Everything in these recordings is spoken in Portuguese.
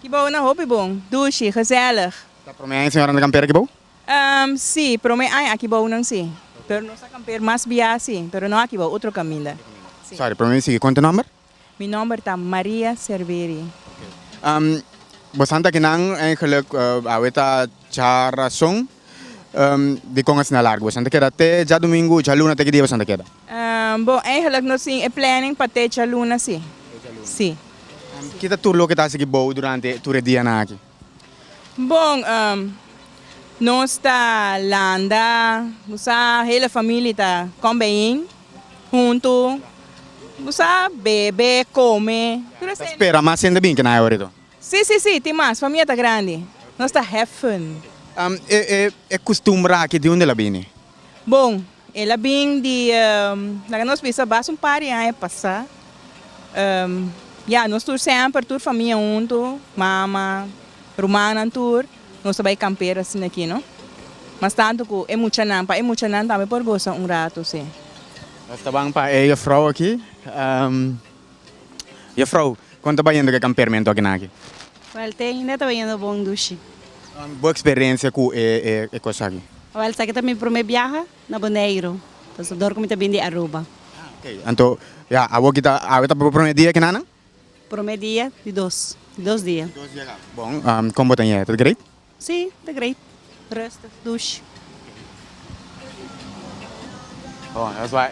Que bom na roupa bom. Douche, gezellig. Tá para mim, senhora, anda campeira aqui, bom? Sí, pero me ay aqui bom não sim. Pero não sa camper mais via sim, pero não aqui bom, outro caminho. Sim. Sorry, para mim, sim. Quanto número? Meu nome é Maria Cerveri. Você anda aqui não, eigenlijk, aweta cara som, de congas na largo. Você anda aqui até já domingo, já luna, até que dia você anda aqui? Bom, eigenlijk nós sim, é planning para ter a luna sim. Sim. Kita turlo que tá aqui bom durante o dia na aqui. Bom, nós está landa, nossa hele família está com bem, junto, nossa bebe, come. Espera, mas ainda bem que não é hora. Sim, tem mais, família está grande. Nós está have fun. É costume aqui de onde ela vem? Bom, ela vem de, nós pensamos basta par de anos passar. Nós tur sempre, tur família junto, mama, romana tur, nós vai camper assim aqui, não? Mas tanto que é muito não também por gostar rato, sim. Está bem para a vrouw aqui. E a vrouw, quanto vai indo que camperamento aqui na aqui? Well, ainda está indo bom duche. Boa experiência com a coisa aqui. Well, sa kita may prome viaja na Bonaire. Tapos adoro kami tabi di Aruba. Okay. Então, kita para dia que nana? Prome dia de dos dias. Bom, como tem é, tudo great? Sim, tá great. Rest, duche. Oh, that's why.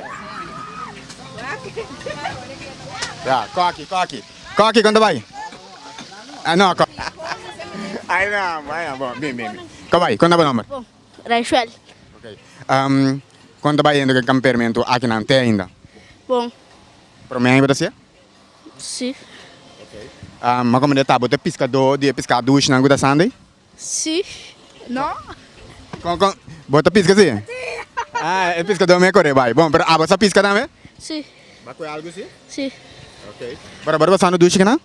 Ja, coque, quanto vai? Ah, não, coque. Ai, não, bom, bem. Como vai? Quanto vai o número? Bom, Rachel. Ok. Quanto vai indo que camperamento aqui na tem ainda? Bom, Para mim ainda você? sim. Mas como ele tá, você pescador, de pescador, não gosta sande? Sim. Não? Bota pisca sim? É pescador me corre, vai. Bom, mas você pisca também? Sim. Vai com algo sim? Sim. Ok. Para você no duche que não?